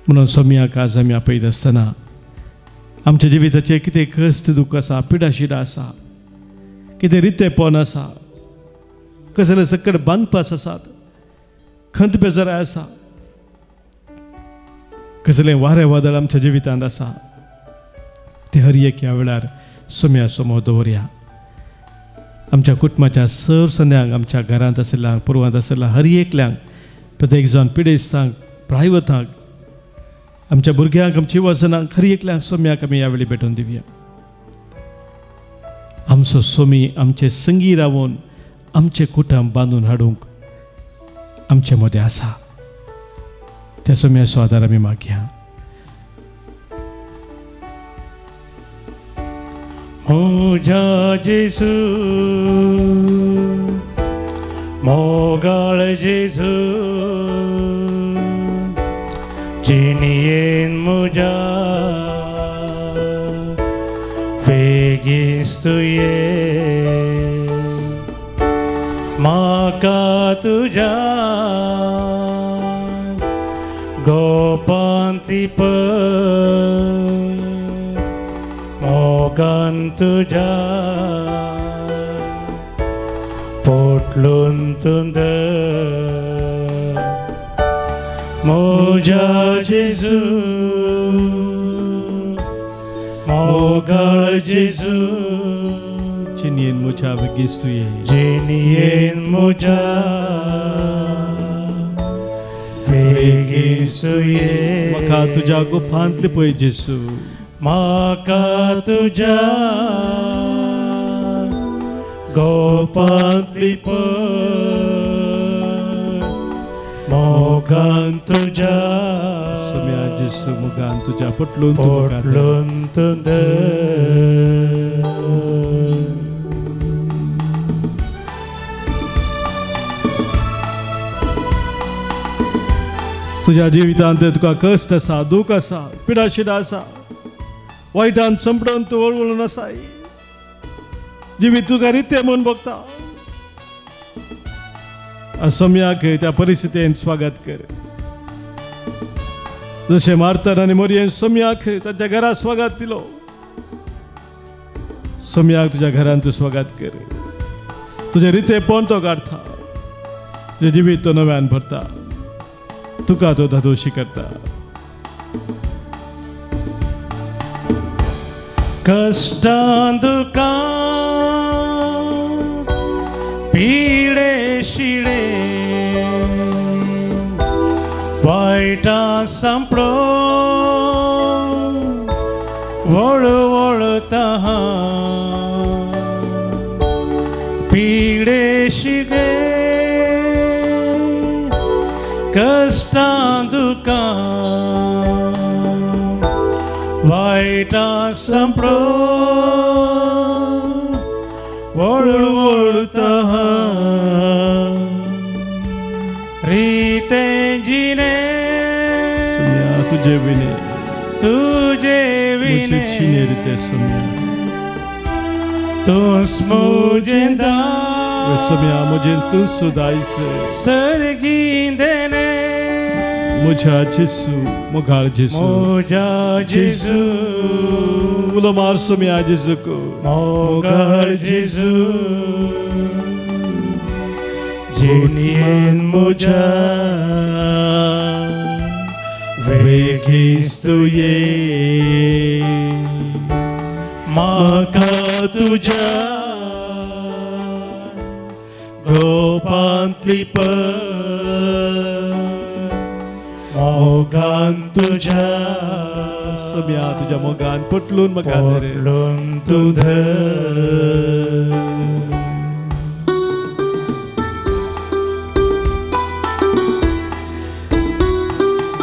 म्हणून सोम्याक आज आमी आपयत आसतना आमच्या जिविताचे कितें कश्ट दूख आसा, पिडा शिडा आसा, कितें रितेपण आसा, कसले सकट बांदपास आसात, खंत बेजाराय आसा, कसलें वारें वादळ आमच्या जिवितांत आसा, ते हर एक ह्या वेळार सोम्या समोर दवरया. आमच्या कुटुंबाच्या सर्वसन्यांक, आमच्या घरांत आशिल्ल्यांक, पुरवांत आशिल्ल्या हर एकल्यांक, प्रत्येक जाण पिडेस्तांक, प्रायवतांक, आमच्या भुरग्यांक, आमच्या वचनांक, हर एकल्यांक सोम्याक आमी ह्या वेळी भेटोवन दिवया. आमचो सोमी आमचे संगी रावून आमचे कुटुंब बांदून हाडूंक आमचे मदें आसा. त्या सोम्याचो आदार आमी मागया. म्हज्या जेजू, मोगाळ जेजू, जिणेन म्हज्या बेगीच तूं ये. म्हाका तुज्या गोपान पळय, मोगान तुज्या पोटलून तुंद. म्हज्या जेजू, मोगाळ जेजू, जिणेन म्हज्या बेगीच तूं ये. जिणेन म्हज्या बेगीच तूं ये. म्हाका तुज्या गोफांतले पळय जेजू, म्हाका तुज्या गोपांतली पळय, मोगान तुज्या सोम्या जेजू, मोगान तुज्या पोटलून तुंद. तुज्या जिवितांत तुका कश्ट आसा, दूख आसा, पिडा शिडा आसा, वायटान संपडून तूं वळवळून आसाय, जिवीत तुका रिते म्हूण भोगता. सोम्याक त्या परिस्थितीन स्वागत कर. जशें मार्थान आनी मरियेन सोम्याक ताच्या घरांत स्वागत दिलो, सोम्याक तुज्या घरांत तूं स्वागत कर. तुजे रितेपण तो काडटा, तुजें जिवीत तो नव्यान भरता, तुका तो धादोशी करता. कष्टां दुखां पिडे शिडे वाईटां सांपळो वळवळता पिडे शिडे कष्टां दुखां वाईटां सांपळो वळवळता रीते जिने तुझे विने तुझे मुझे छीने रीते सुनिया तू मुझे दा वे सुनिया मुझे तू सुदाई से सरगींदेने मुझा जिसु मुगार जिसु मुझा जिसु उलमार सुनिया जिसु को मुगार जिसु जिनियन मुझा वेगिस्तु ये माका तुझा गोपांतली मोगान तुझा सम्या तुझ्या मोगान पटलून मका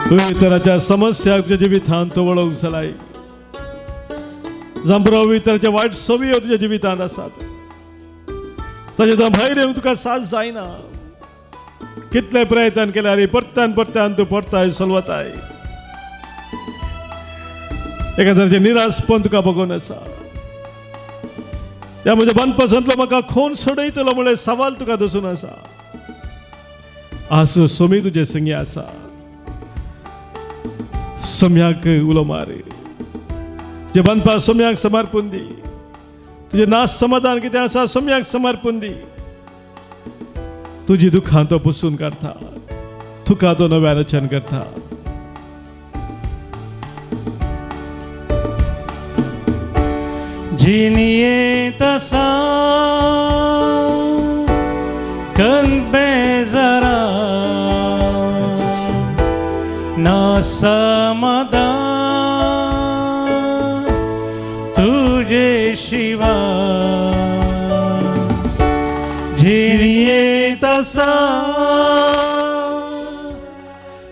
तू तराच्या समस्या तुझ्या जिवितांत तो वळोवंक सलाई जांबरावी तराच्या वायट सवयो तुझ्या जिवितांत आसात ताचे भायर येवंक तुका साथ जायना कितले प्रयत्न केल्यार परत्यान परत्यान तूं परताय सलवताय एका तरेचे निराशपण तुका बघून आसा ह्या म्हज्या मनपसंतलो म्हाका खोन सोडयतलो म्हळ्यार सवाल तुका दसून आसा आसूं सोमी तुजे संगी आसा सम्याक उलो मार जे बनपा सम्याक समर्पण दी तुझे नाश समाधान कितें आसा सम्याक समर्पण दी तुझी दुखां तो पुसून काडटा तुका तो नव्यान रचन करता जिनिये तसा कल बेजरा ना समाधान तुझे शिवा जिनिये तसा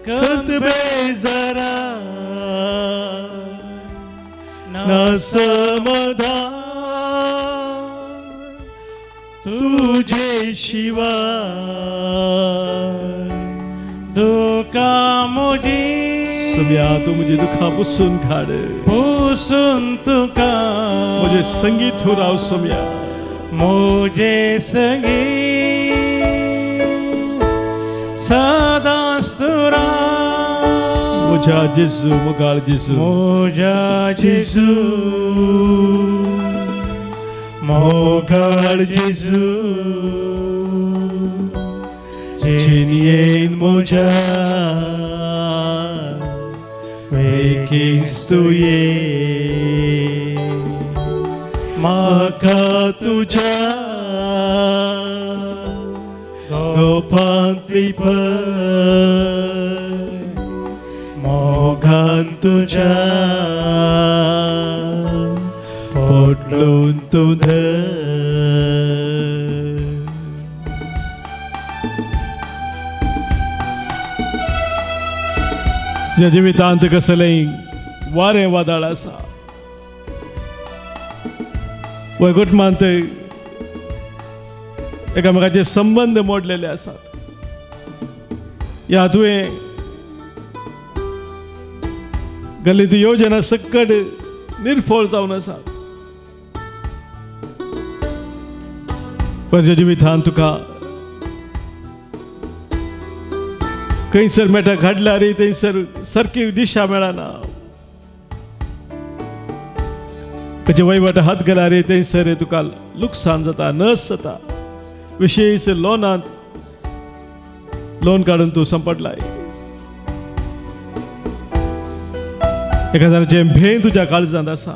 कत बेजरा ना समाधान तुझे शिवा दुखा मुझे सम्या तू मुझे दुखा पुसून काढ पुसून तुका मुझे संगीत हो राव सम्या मुझे संगी सदा स्तुरा मुझा जिसू मुगाळ जिसू मुझा जिसू मुगाळ जिसू जिनियेन मुझा वेकिस्तु ये माका तुझा गोपांतली मोगान तुझा पोटलून तुध तुझ्या जिवितांत कसलें वारें वादळ आसा वैकुटमांत एकामेकाचे संबंध मोडलेले आसात ह्या तुवें गल्लीत योजना सकट निर्फळ जावन आसात तुज्या जिवितांत तुका खंयसर मेटा घडल्यार थंयसर सारकी दिशा मेळना खंयचे वैवाट हात घाल्यार थंयसर तुका लुकसाण जाता नस जाता विशेष लोनांत लोन काडून तूं संपटलाय एका तरेचें भें तुज्या काळजांत आसा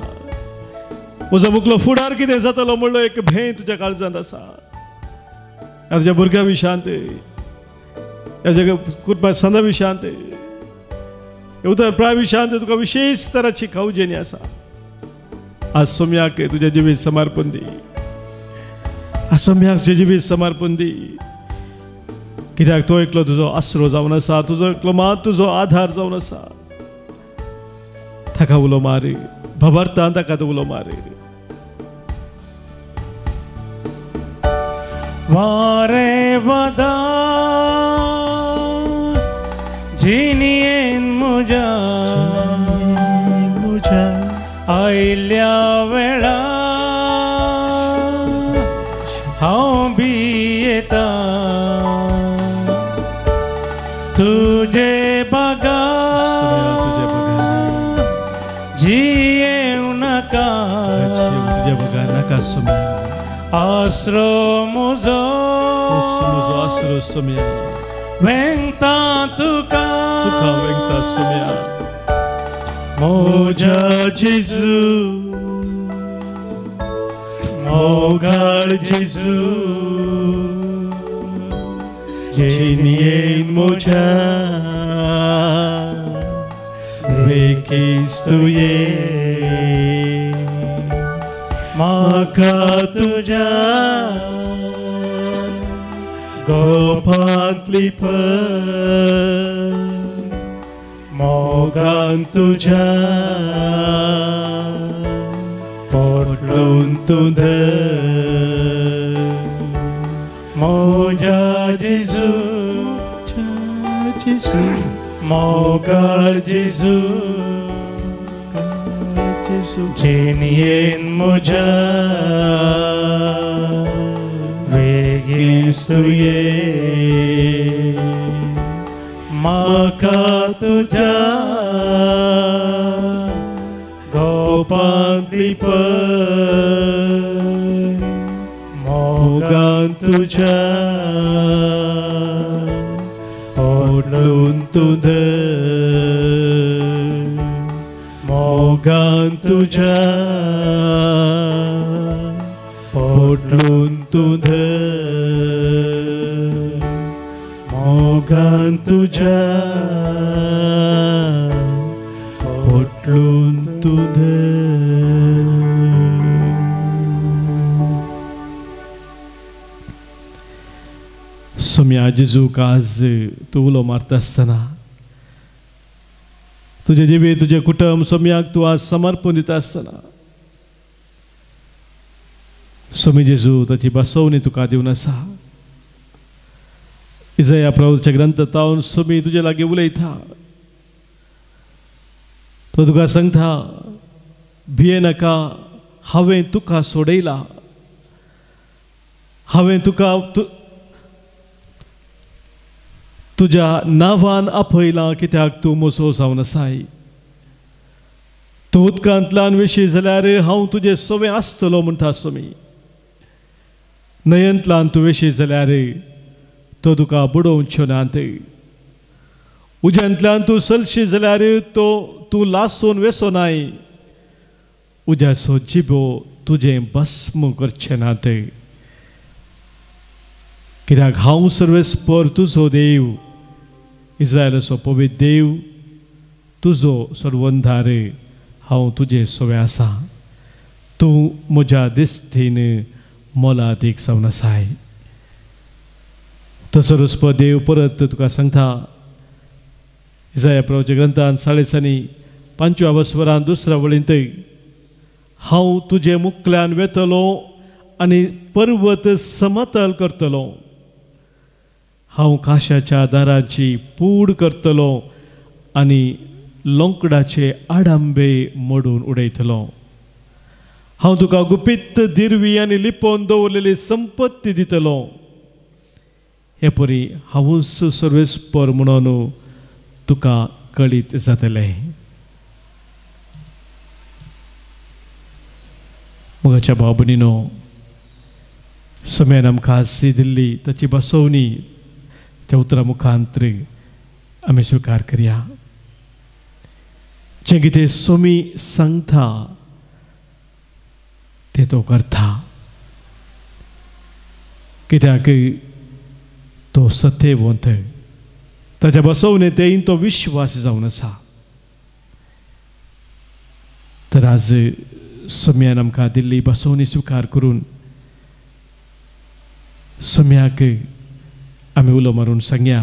म्हजो मुखलो फुडार कितें जातलो म्हणलो एक भंय तुज्या काळजांत आसा. ह्या तुज्या भुरग्यां विशांत, ह्या कुटुंबा सना विशांत, उतर प्राय विशांत तुका विशेष तराची खावजेनी आसा. आज सोम्याक तुझ्या जिवीत समर्पण दी. आज सोम्याक तुझे जिवीत समर्पण दी. कित्याक तो एकलो तुजो आसरो जावन आसा, तुजो एकलो मात तुजो आधार जावन आसा. ताका उलो मार, भबरता ताका तो उलो मार. वारे वदा जिनियेन मुजा आयल्या वेळा हांव भियेता. तुझे बगा जियेव नाका, तुझे बगा नाका सोम्या. आसरो म्हजो आसरो सोम्या, वेंगता तुका वेंगता सोम्या. मोजा जेजू, मोगाळ जेजू, जिनियेन मोजा वेकीस तुये. म्हाका तुज्या गोपांतली पळ, मोगान तुज्या पोटलून तूं धर. मोजा जेजू, जेजू, मोगाळ जेजू, जिनियेन म्हज्या वेगीस तुये. म्हाका तुज्या गोपांतली पळ, मोगान तुज्या पोटलून तूं धर. मोगान तुज्या पोटलून तूं धर. मोगान तुज्या पोटलून तूं धर. सोम्या जेजूक आज तूं उलो मारता आसतना तुझे जिवीत, तुझे कुटुंब सोम्याक तूं आज समर्पण दिता आसतना सोमी जेजू ताची बसवणी तुका दिवन आसा. इजया प्रभूच्या ग्रंथांत सोमी तुजे लागीं उलयता. तो तुका सांगता, भिये नाका, हांवें तुका सोडयला. हांवें तुका तुज्या नांवान आपयलां, कित्याक तूं म्हजो जावन आसाय. तूं उदकांतल्यान वेशी जाल्यार हांव तुजें सवें आसतलो म्हणटा सोमी. न्हंयेंतल्यान तूं वेशी जाल्यार तो तुका बुडोवच्यो नात. उज्यांतल्यान तूं चलशी जाल्यार तो तूं लासून वेसोनाय. उज्याचो जिबो तुजें भस्म करचें नात. कित्याक हांव सर्वेस्पर तुजो देव, इस्रायलाचो पवित्र देव, तुजो सर्वंधार. हांव तुजें सवें आसा. तूं म्हज्या दिश्टीन मोलादीक जावन आसाय. तो सर्वेस्पर देव परत तुका सांगता, इस्रायल प्रभूच्या ग्रंथांत 5:5 वस्वरान दुसऱ्या वळींत, हांव तुजे मुखल्यान वेतलो आनी पर्वत समतल करतलो. हांव काशाच्या दाराची पूड करतलो आनी लोंकडाचे आडांबे मोडून उडयतलो. हांव तुका गुपीत दिरवी आनी लिपोवन दवरलेली संपत्ती दितलो. हे परी हांवूच सर्वेस्पर म्हणून तुका कळीत जातलें. मोगाच्या भाव भयणीनो, सोम्यान आमकां आज दिल्ली ताची बसवणी त्या उतरा मुखांतर आमी स्विकार करया. जें कितें सोमी सांगता ते तो करता, कित्याक तो सत्यवंत, ताच्या बसवणेतेन तो विश्वास जावन आसा. तर आज सम्यान आमकां दिल्ली बसवणी स्विकार करून सम्याक आमी उलो मारून सांगया.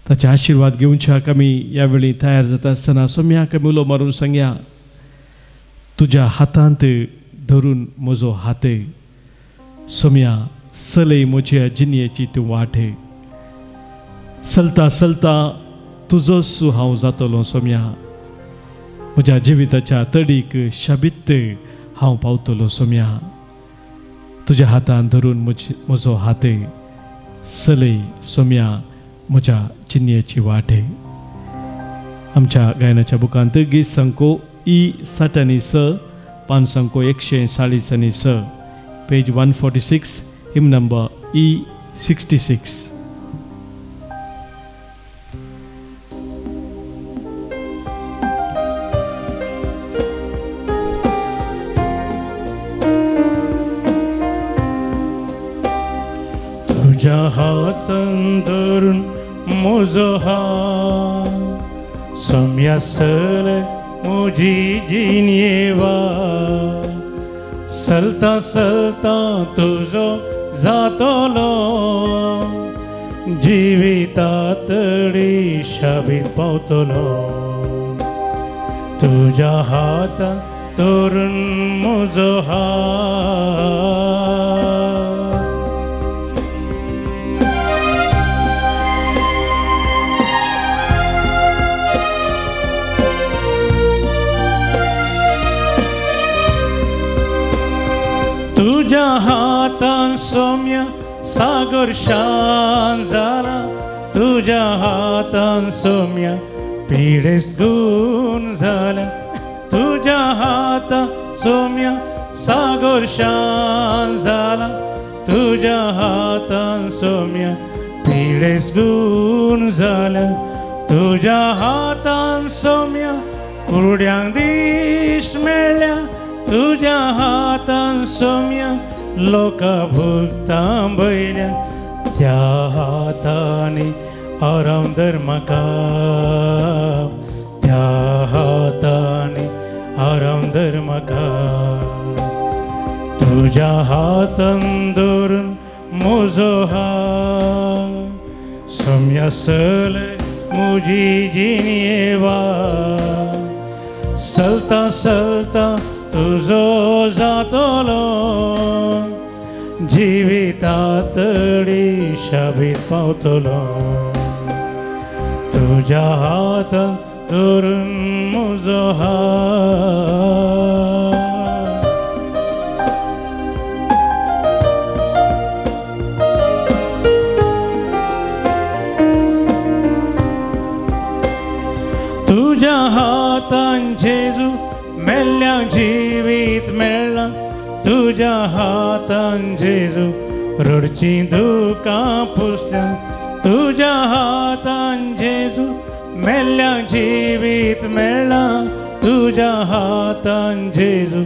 ताचे आशिर्वाद घेवच्याक आमी ह्या वेळी तयार जाता आसतना सम्याक आमी उलो मारून सांगया, तुज्या हातांत धरून म्हजो हात, सम्या चलय म्हज्या जिणेची तूं वाट, चलता चलता तुजोच हांव जातलो. सम्या म्हज्या जिविताच्या तडीक शाबित हांव पावतलो. सम्या तुज्या हातान धरून म्हजो हात, चलय सम्या म्हज्या जिणेची वाट. आमच्या गायनाच्या बुकांत गीत संको E66 पान संको 146 पेज 146, हिम नंबर E66. तुझ्या हातान धरून म्हजो हात, सम्या चलय म्हजी जिणेवा, चलता चलता तुजो जातलो, जिवितातडी शाबीत पावतलो. तुझ्या हातान धरून म्हजो हात, तुझ्या हातान सम्या सागर शांत जाला, तुझ्या हातान सम्या पिडेस गुण झाल्या, तुझ्या हातान सम्या सागर शांत जाला, तुझ्या हातान सम्या पिडेस गुण झाल्या, तुझ्या हातान सम्या कुरड्यांक दिश्ट मेळ्ळ्या, तुझ्या हातान सम्या लोकां भुगतां बैल्या, त्या हातांनी आराम धर म्हाका, त्या हातांनी आराम धर म्हाका. तुझ्या हातान धरून म्हजो हात, सम्या चलय म्हजी जिणेवा, चलता चलता तुजो जातलो, जिवितातडी शाबीत पावतलो. तुझ्या हातान धरून म्हजो हात, तुझ्या हातान जेजू मेल्ल्या जिवीत मेळ्ळा, तुझ्या हातान जेजू रडची दुकां पुसल्या, तुझ्या हातान जेजू मेल्ल्या जिवीत मेळ्ळा, तुझ्या हातान जेजू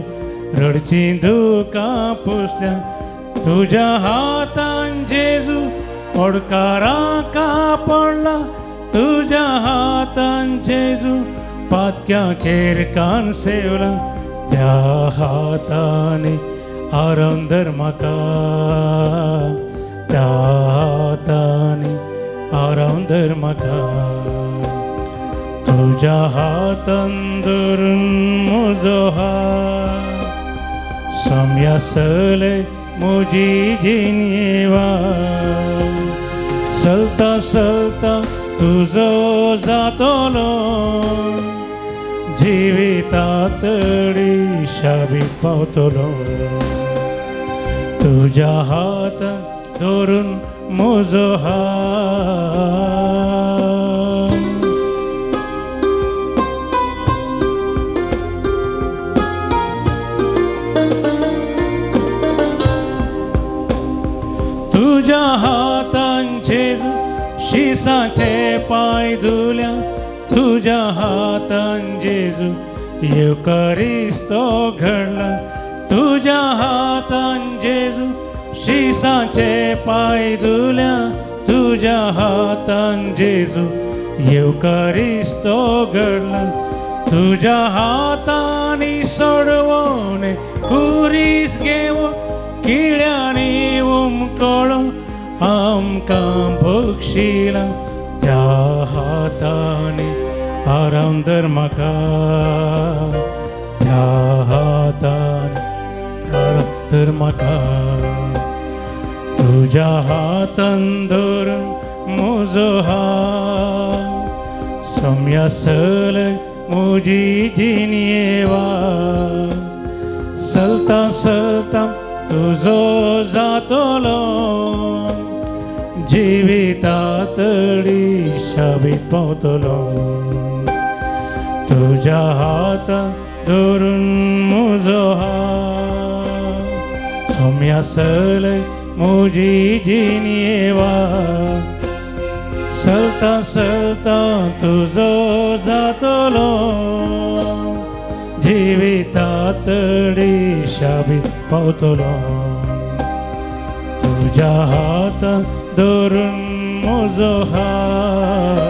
रडची दुकां पुसल्या, तुझ्या हातान जेजू ओडकारां कापडला, तुझ्या हातान जेजू पातक्या केरकान सेवला, त्या हातांनी आराम धर म्हाका, त्या हातांनी आराम धर म्हाका. तुझ्या हातान धरून म्हजो हात, सम्या चलय म्हजी जिणेवा, चलता चलता तुजो जातलो, जिवितातडी शाबीत पावतलो. तुझ्या हातान धरून म्हजो हात, तुझ्या हातान जेजू शिसाचे पाय धुल्या, तुझ्या हातान जेजू युकारिस्तो घडला, तुझ्या हातान जेजू शिसाचे पाय धुल्या तुझ्या हातान जेजू येवकारिस्तो घडला तुझ्या हातांनी सोडवणे कुरीस घेवो किड्यांनी उमकळो आमकां बक्षिला त्या हातांनी आराम दर म्हाका त्या हातांनी आराम दर म्हाका तुझ्या हातान धरून म्हजो हात सम्या सलय म्हजी जिणेवा चलता चलता तुजो जातलो जिवितातडी शाबीत पावतलो तुझ्या हातान धरून म्हजो हात सम्या सलय म्हजी जिणेवा चलता चलता तुजो जातलो जिवितातडी शाबीत पावतलो तुझ्या हातान धरून म्हजो हात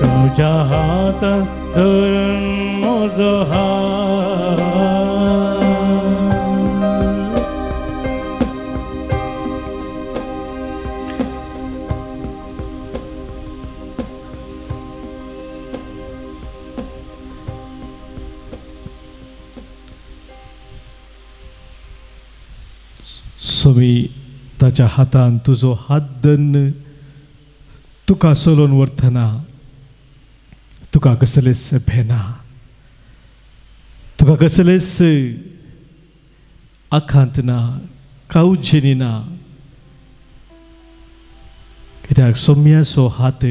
तुझ्या हातान धरून म्हजो हात स्वामी ताच्या हातान तुजो हात धन्न तुका चलोवन व्हरतना तुका कसलेच भेना तुका कसलेच आखांत ना कावजेनी ना कित्याक सोम्याचो हात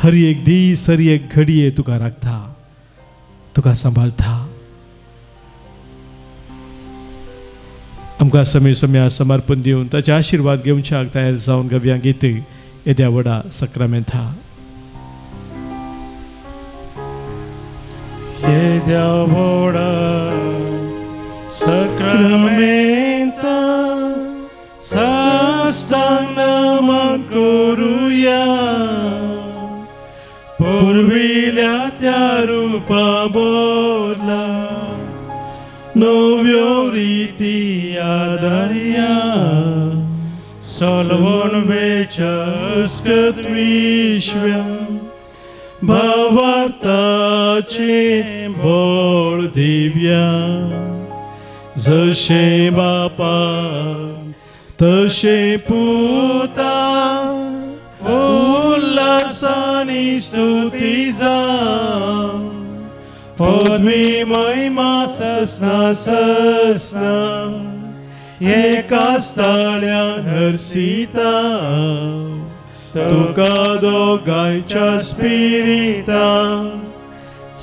हर एक दीस हर एक घडये तुका राखता तुका सांबाळता आमकां समय सम्या समर्पण दिवन ताचे आशीर्वाद घेवच्याक तयार जावन गव्या गीत येद्या व्हडा सक्रामेंता येद्या व्हडा सक्रामेंता साष्टांग नमन करुया पुर्विल्या त्या रूपा बोधला नव्यो रीती आदार्या सोलवोन वेचस्कत विश्व्या भावार्थाचे बोळ दिव्या जशे बापा तशे पुता उल्हासानी स्तुती जाव पदवी महिमा ससना ससना एका स्थळ्यान हर्षिता तुका दोगांच्या स्पिरिता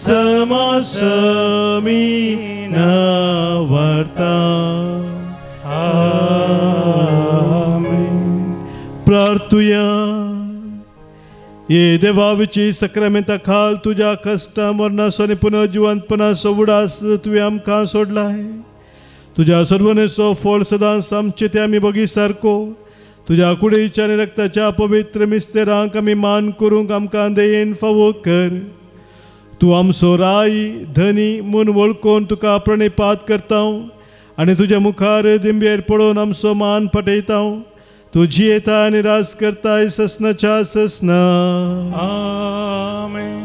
समासमी नावार्ता आमेन. प्रार्थुया ये देवाविची सक्रामेंता खाल तुझ्या कष्टा मरणासो आणि पुनर्जिवंतपणाचो उडास तुवें आमकां सोडलाय तुझ्या सर्वनेचो फळ सदांच आमचे ते आमी बगी सारको तुझ्या कुडीच्या आनी रक्ताच्या पवित्र मिस्तेरांक आमी मान करूंक आमकां दयेन फावो कर तूं आमचो राय धनी म्हूण वळखून तुका प्रणिपात करता आनी तुज्या मुखार दिंबेर पळोवन आमचो मान पटयता तू जियेता आनी रास करताय ससनाच्या ससना आमेन.